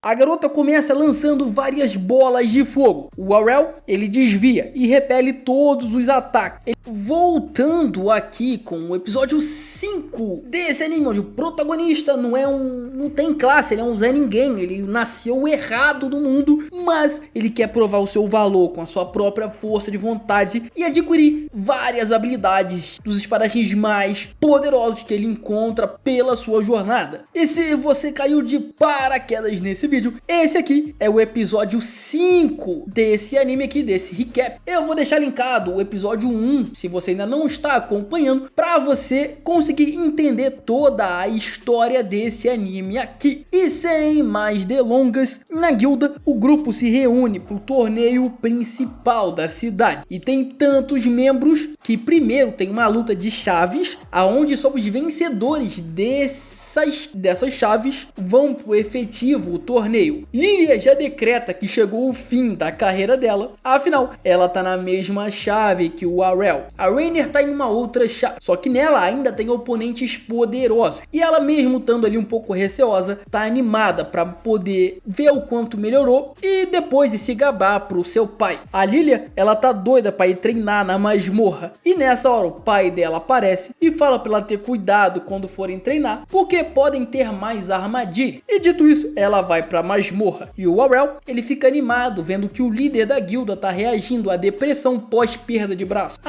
A garota começa lançando várias bolas de fogo. O Aurel, ele desvia e repele todos os ataques. Voltando aqui com o episódio 5 desse anime, onde o protagonista não tem classe, ele é um Zé Ninguém, ele nasceu errado no mundo, mas ele quer provar o seu valor com a sua própria força de vontade e adquirir várias habilidades dos espadachins mais poderosos que ele encontra pela sua jornada. E se você caiu de paraquedas nesse vídeo, esse aqui é o episódio 5 desse anime aqui, desse recap. Eu vou deixar linkado o episódio 1, se você ainda não está acompanhando, para você conseguir entender toda a história desse anime aqui. E sem mais delongas, na guilda o grupo se reúne para o torneio principal da cidade. E tem tantos membros que primeiro tem uma luta de chaves, aonde só os vencedores dessas chaves vão pro efetivo torneio. Lilia já decreta que chegou o fim da carreira dela, afinal ela tá na mesma chave que o Aurel. A Rainer tá em uma outra chave, só que nela ainda tem oponentes poderosos, e ela mesmo estando ali um pouco receosa, tá animada para poder ver o quanto melhorou e depois de se gabar pro seu pai. A Lilia, ela tá doida para ir treinar na masmorra, e nessa hora o pai dela aparece e fala para ela ter cuidado quando forem treinar, porque podem ter mais armadilhas. E dito isso, ela vai pra masmorra. E o Aurel, ele fica animado vendo que o líder da guilda tá reagindo à depressão pós perda de braço.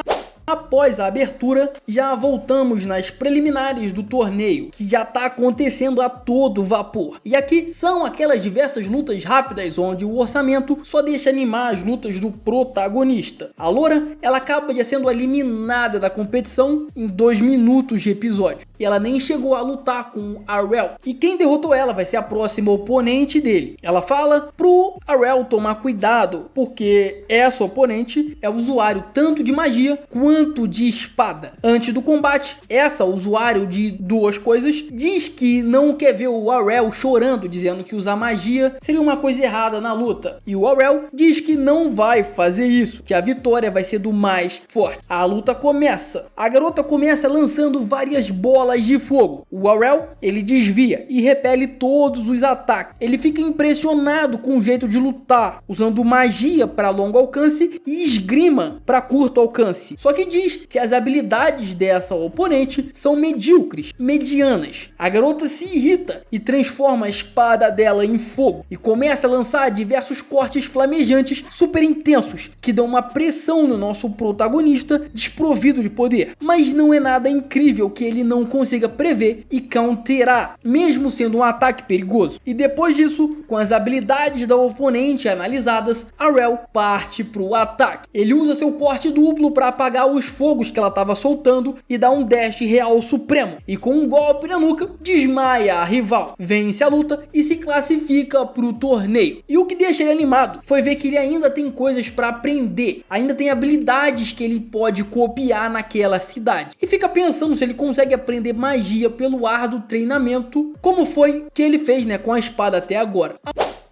Após a abertura, já voltamos nas preliminares do torneio, que já está acontecendo a todo vapor. E aqui são aquelas diversas lutas rápidas, onde o orçamento só deixa animar as lutas do protagonista. A Loura, ela acaba já sendo eliminada da competição em 2 minutos de episódio. E ela nem chegou a lutar com o Aurel. E quem derrotou ela vai ser a próxima oponente dele. Ela fala pro Aurel tomar cuidado, porque essa oponente é usuário tanto de magia quanto de espada. Antes do combate, essa usuário de duas coisas diz que não quer ver o Aurel chorando, dizendo que usar magia seria uma coisa errada na luta. E o Aurel diz que não vai fazer isso, que a vitória vai ser do mais forte. A luta começa. A garota começa lançando várias bolas de fogo. O Aurel, ele desvia e repele todos os ataques. Ele fica impressionado com o jeito de lutar, usando magia para longo alcance e esgrima para curto alcance. Só que diz que as habilidades dessa oponente são medíocres, medianas. A garota se irrita e transforma a espada dela em fogo e começa a lançar diversos cortes flamejantes super intensos que dão uma pressão no nosso protagonista desprovido de poder. Mas não é nada incrível que ele não consiga prever e counterar, mesmo sendo um ataque perigoso. E depois disso, com as habilidades da oponente analisadas, Aurel parte para o ataque. Ele usa seu corte duplo para apagar os fogos que ela estava soltando e dá um dash real supremo, e com um golpe na nuca desmaia a rival, vence a luta e se classifica para o torneio. E o que deixa ele animado foi ver que ele ainda tem coisas para aprender, ainda tem habilidades que ele pode copiar naquela cidade, e fica pensando se ele consegue aprender magia pelo árduo treinamento, como foi que ele fez, com a espada até agora.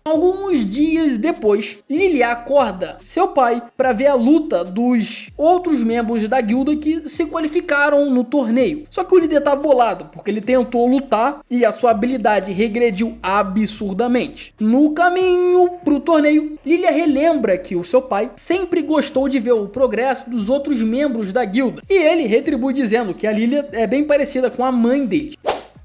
Alguns dias depois, Lilia acorda seu pai para ver a luta dos outros membros da guilda que se qualificaram no torneio. Só que o líder tá bolado, porque ele tentou lutar e a sua habilidade regrediu absurdamente. No caminho pro torneio, Lilia relembra que o seu pai sempre gostou de ver o progresso dos outros membros da guilda. E ele retribui dizendo que a Lilia é bem parecida com a mãe dele.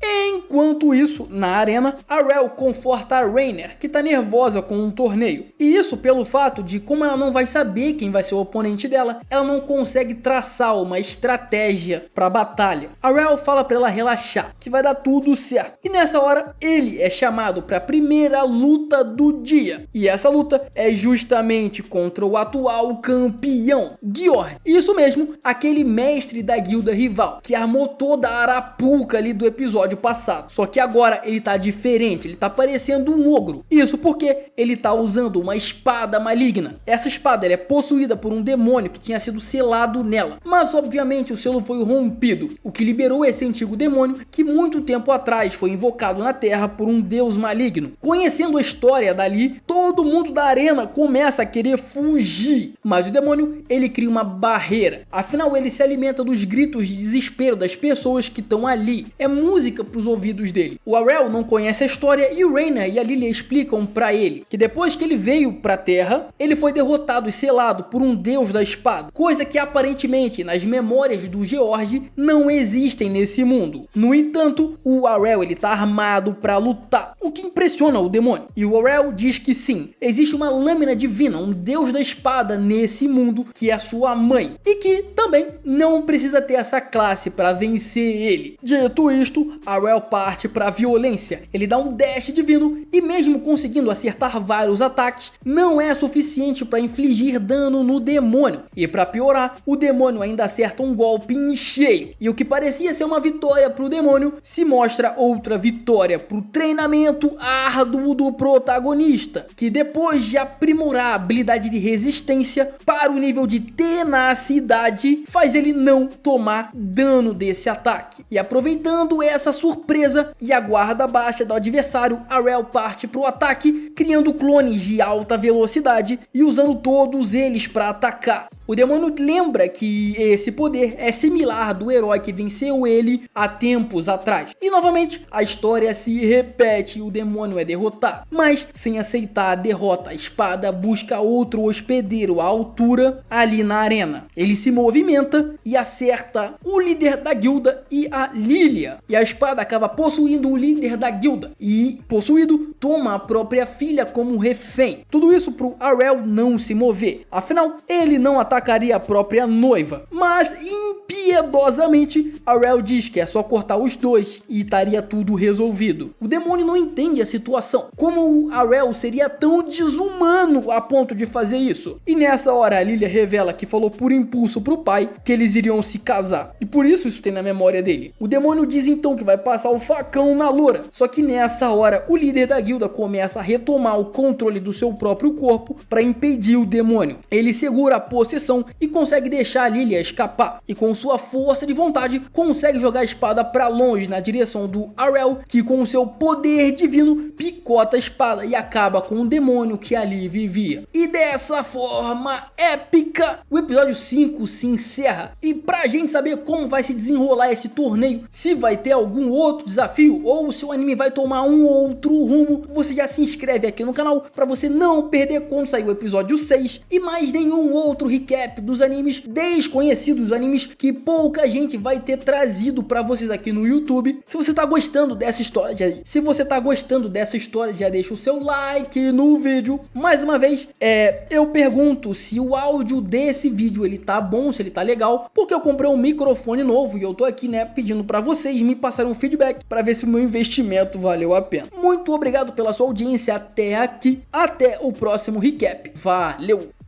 Enquanto isso, na arena, Aurel conforta a Rainer, que tá nervosa com um torneio. E isso pelo fato de, como ela não vai saber quem vai ser o oponente dela, ela não consegue traçar uma estratégia pra batalha. Aurel fala pra ela relaxar, que vai dar tudo certo. E nessa hora, ele é chamado pra primeira luta do dia. E essa luta é justamente contra o atual campeão, Gjord. Isso mesmo, aquele mestre da guilda rival, que armou toda a arapuca ali do episódio passado. Só que agora ele tá diferente, ele tá parecendo um ogro. Isso porque ele tá usando uma espada maligna. Essa espada ela é possuída por um demônio que tinha sido selado nela. Mas obviamente o selo foi rompido, o que liberou esse antigo demônio que muito tempo atrás foi invocado na Terra por um deus maligno. Conhecendo a história dali, todo mundo da arena começa a querer fugir. Mas o demônio, ele cria uma barreira. Afinal, ele se alimenta dos gritos de desespero das pessoas que estão ali. É música música pros ouvidos dele. O Arel não conhece a história e o Reiner e a Lilia explicam pra ele que depois que ele veio pra Terra, ele foi derrotado e selado por um deus da espada, coisa que aparentemente nas memórias do George não existem nesse mundo. No entanto, o Arel ele tá armado pra lutar, o que impressiona o demônio. E o Arel diz que sim, existe uma lâmina divina, um deus da espada nesse mundo que é a sua mãe, e que também não precisa ter essa classe para vencer ele. Dito isto, Arel parte para violência. Ele dá um dash divino e mesmo conseguindo acertar vários ataques, não é suficiente para infligir dano no demônio. E para piorar, o demônio ainda acerta um golpe em cheio. E o que parecia ser uma vitória para o demônio se mostra outra vitória para o treinamento árduo do protagonista, que depois de aprimorar a habilidade de resistência para o nível de tenacidade, faz ele não tomar dano desse ataque. E aproveitando essa surpresa e a guarda baixa do adversário, Arel parte para o ataque, criando clones de alta velocidade e usando todos eles para atacar. O demônio lembra que esse poder é similar do herói que venceu ele há tempos atrás. E novamente, a história se repete e o demônio é derrotado. Mas, sem aceitar a derrota, a espada busca outro hospedeiro à altura ali na arena. Ele se movimenta e acerta o líder da guilda e a Lilia. E a espada acaba possuindo o líder da guilda. E, possuído, toma a própria filha como refém. Tudo isso para o Arel não se mover. Afinal, ele não atacaria a própria noiva. Mas, impiedosamente, Arel diz que é só cortar os dois e estaria tudo resolvido. O demônio não entende a situação. Como o Arel seria tão desumano a ponto de fazer isso? E nessa hora a Lilia revela que falou por impulso pro pai que eles iriam se casar. E por isso tem na memória dele. O demônio diz então que vai passar o facão na loura. Só que nessa hora o líder da guilda começa a retomar o controle do seu próprio corpo para impedir o demônio. Ele segura a possessão e consegue deixar a Lilia escapar. E com sua força de vontade consegue jogar a espada para longe na direção do Arel, que com seu poder divino picota a espada e acaba com o demônio que ali vivia. E dessa forma épica, o episódio 5 se encerra. E pra gente saber como vai se desenrolar esse torneio, se vai ter algum outro desafio ou se o anime vai tomar um outro rumo, você já se inscreve aqui no canal para você não perder quando sair o episódio 6 e mais nenhum outro recap dos animes desconhecidos, animes que pouca gente vai ter trazido para vocês aqui no YouTube. Se você tá gostando dessa história, já deixa o seu like no vídeo. Mais uma vez, eu pergunto se o áudio desse vídeo ele tá bom, se ele tá legal, porque eu comprei um microfone novo e eu tô aqui, né, pedindo para vocês me passarem um feedback para ver se o meu investimento valeu a pena. Muito obrigado pela sua audiência até aqui. Até o próximo recap. Valeu!